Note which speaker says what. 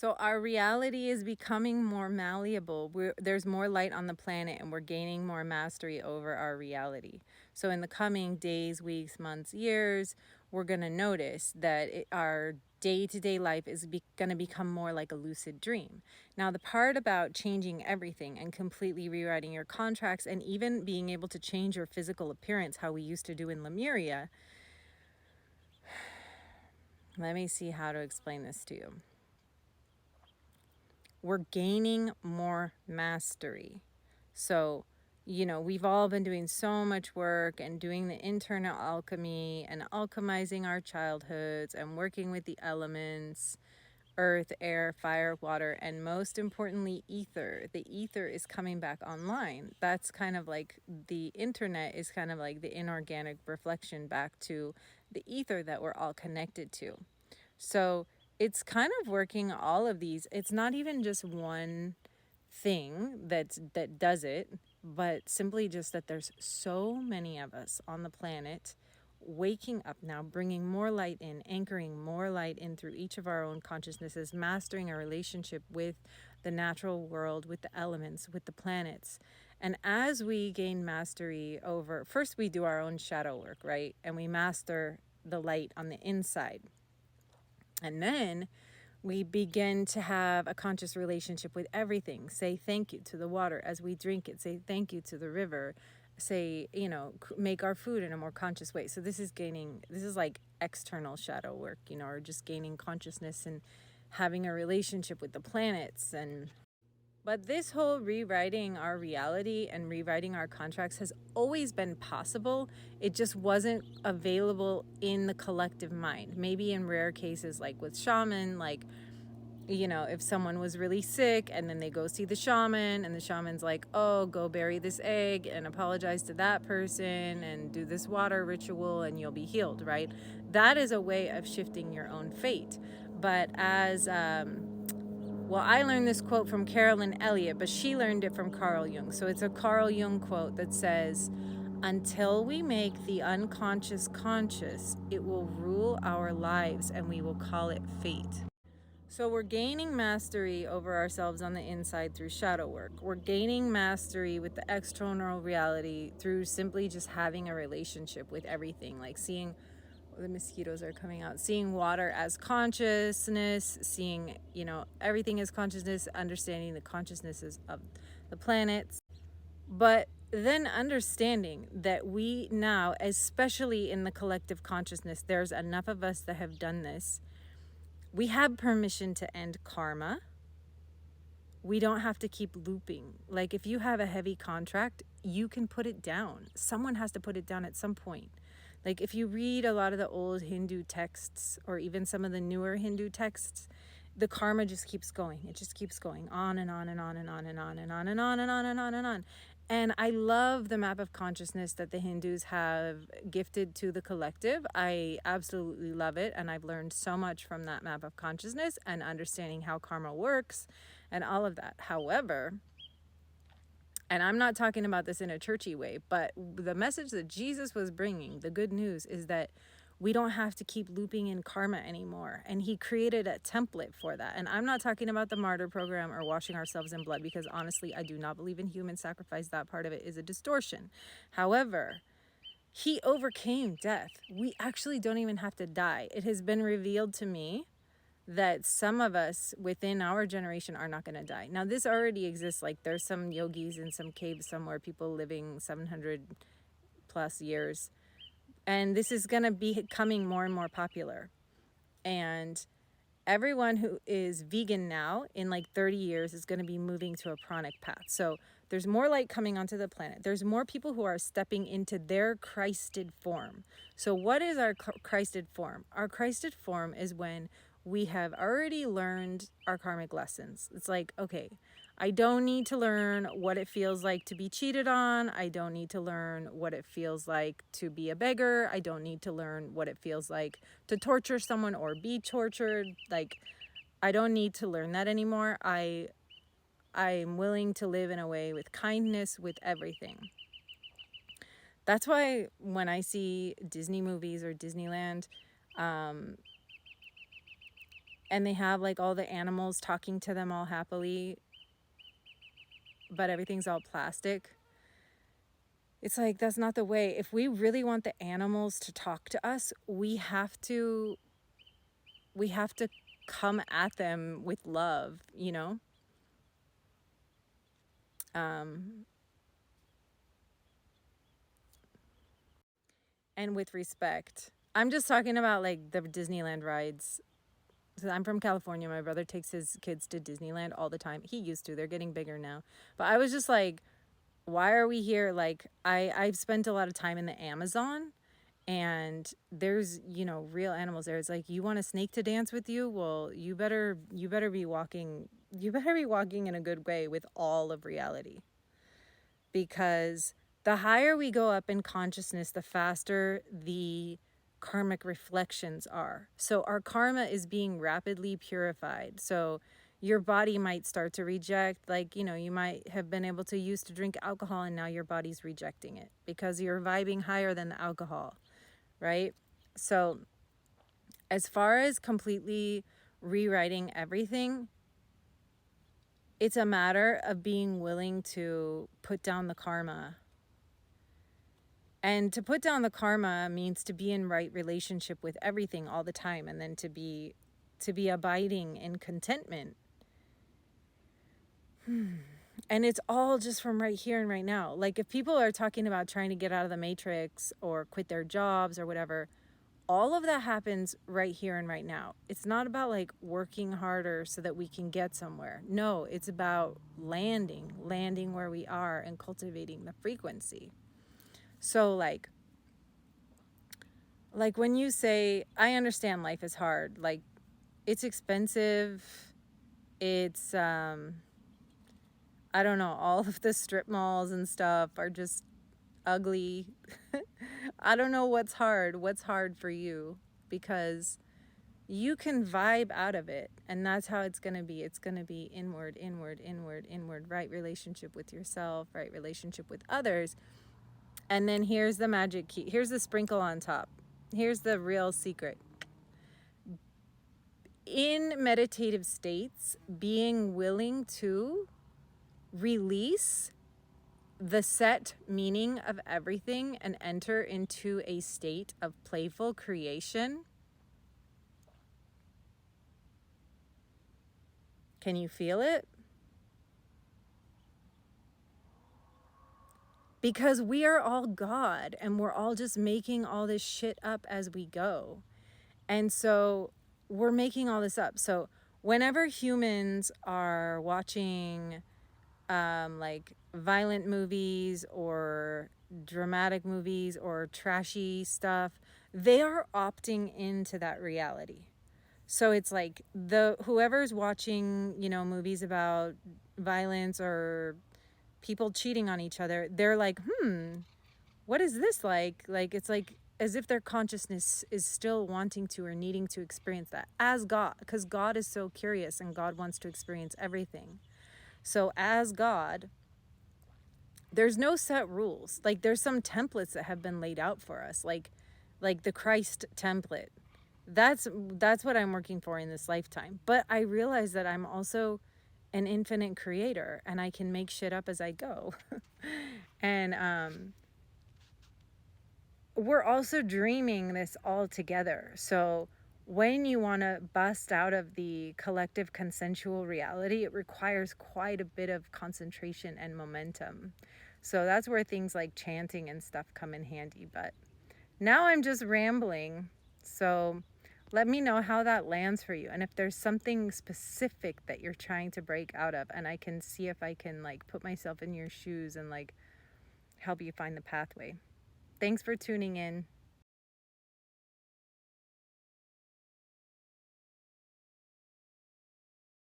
Speaker 1: So our reality is becoming more malleable. There's more light on the planet and we're gaining more mastery over our reality. So in the coming days, weeks, months, years, we're going to notice that our day-to-day life is going to become more like a lucid dream. Now, the part about changing everything and completely rewriting your contracts and even being able to change your physical appearance, how we used to do in Lemuria, let me see how to explain this to you. We're gaining more mastery. So, we've all been doing so much work and doing the internal alchemy and alchemizing our childhoods and working with the elements, earth, air, fire, water, and most importantly, ether. The ether is coming back online. That's kind of like the internet is kind of like the inorganic reflection back to the ether that we're all connected to. So it's kind of working all of these. It's not even just one thing that does it, but simply just that there's so many of us on the planet waking up now, bringing more light in, anchoring more light in through each of our own consciousnesses, mastering a relationship with the natural world, with the elements, with the planets. And as we gain mastery over, first we do our own shadow work, right? And we master the light on the inside. And then we begin to have a conscious relationship with everything. Say thank you to the water as we drink it. Say thank you to the river. Say, make our food in a more conscious way. So this is like external shadow work, or just gaining consciousness and having a relationship with the planets. But this whole rewriting our reality and rewriting our contracts has always been possible. It just wasn't available in the collective mind. Maybe in rare cases, like with shaman, like, if someone was really sick and then they go see the shaman and the shaman's like, oh, go bury this egg and apologize to that person and do this water ritual and you'll be healed, right? That is a way of shifting your own fate. But I learned this quote from Carolyn Elliott, but she learned it from Carl Jung. So it's a Carl Jung quote that says, until we make the unconscious conscious, it will rule our lives and we will call it fate. So we're gaining mastery over ourselves on the inside through shadow work. We're gaining mastery with the external reality through simply just having a relationship with everything, like seeing the mosquitoes are coming out, seeing water as consciousness, seeing, everything as consciousness, understanding the consciousnesses of the planets. But then understanding that we now, especially in the collective consciousness, there's enough of us that have done this. We have permission to end karma. We don't have to keep looping. Like if you have a heavy contract, you can put it down. Someone has to put it down at some point. Like if you read a lot of the old Hindu texts or even some of the newer Hindu texts, the karma just keeps going. It just keeps going on and on and on and on and on and on and on and on and on and on. And I love the map of consciousness that the Hindus have gifted to the collective. I absolutely love it. And I've learned so much from that map of consciousness and understanding how karma works and all of that. However, and I'm not talking about this in a churchy way, but the message that Jesus was bringing, the good news, is that we don't have to keep looping in karma anymore. And he created a template for that. And I'm not talking about the martyr program or washing ourselves in blood, because honestly, I do not believe in human sacrifice. That part of it is a distortion. However, he overcame death. We actually don't even have to die. It has been revealed to me that some of us within our generation are not going to die. Now, this already exists. Like there's some yogis in some cave somewhere, people living 700 plus years. And this is going to be becoming more and more popular. And everyone who is vegan now in like 30 years is going to be moving to a pranic path. So there's more light coming onto the planet. There's more people who are stepping into their Christed form. So what is our Christed form? Our Christed form is when we have already learned our karmic lessons. It's like, okay, I don't need to learn what it feels like to be cheated on. I don't need to learn what it feels like to be a beggar. I don't need to learn what it feels like to torture someone or be tortured. Like, I don't need to learn that anymore. I'm willing to live in a way with kindness with everything. That's why when I see Disney movies or Disneyland, and they have like all the animals talking to them all happily, but everything's all plastic. It's like, that's not the way. If we really want the animals to talk to us, we have to come at them with love, you know? And with respect. I'm just talking about like the Disneyland rides. So I'm from California. My brother takes his kids to Disneyland all the time. He used to. They're getting bigger now. But I was just like, why are we here? Like, I've spent a lot of time in the Amazon, and there's, you know, real animals there. It's like, you want a snake to dance with you? Well, you better be walking in a good way with all of reality. Because the higher we go up in consciousness, the faster the karmic reflections are. So our karma is being rapidly purified. So your body might start to reject, like, you know, you might have been able to use to drink alcohol, and now your body's rejecting it because you're vibing higher than the alcohol, right? So as far as completely rewriting everything, it's a matter of being willing to put down the karma. And to put down the karma means to be in right relationship with everything all the time, and then to be abiding in contentment. And it's all just from right here and right now. Like, if people are talking about trying to get out of the matrix or quit their jobs or whatever, all of that happens right here and right now. It's not about like working harder so that we can get somewhere. No, it's about landing where we are and cultivating the frequency. So like when you say, I understand life is hard, like, it's expensive, it's I don't know, all of the strip malls and stuff are just ugly. I don't know what's hard for you, because you can vibe out of it, and that's how it's going to be. It's going to be inward, right relationship with yourself, right relationship with others. And then here's the magic key. Here's the sprinkle on top. Here's the real secret. In meditative states, being willing to release the set meaning of everything and enter into a state of playful creation. Can you feel it? Because we are all God, and we're all just making all this shit up as we go. And so we're making all this up. So whenever humans are watching like violent movies or dramatic movies or trashy stuff, they are opting into that reality. So it's like whoever's watching, you know, movies about violence or people cheating on each other, they're like, what is this like? Like, it's like as if their consciousness is still wanting to or needing to experience that as God, because God is so curious and God wants to experience everything. So as God, there's no set rules. Like, there's some templates that have been laid out for us, like the Christ template. That's what I'm working for in this lifetime. But I realize that I'm also an infinite creator, and I can make shit up as I go. And we're also dreaming this all together. So when you want to bust out of the collective consensual reality, it requires quite a bit of concentration and momentum. So that's where things like chanting and stuff come in handy. But now I'm just rambling. So let me know how that lands for you, and if there's something specific that you're trying to break out of, and I can see if I can like put myself in your shoes and like help you find the pathway. Thanks for tuning in.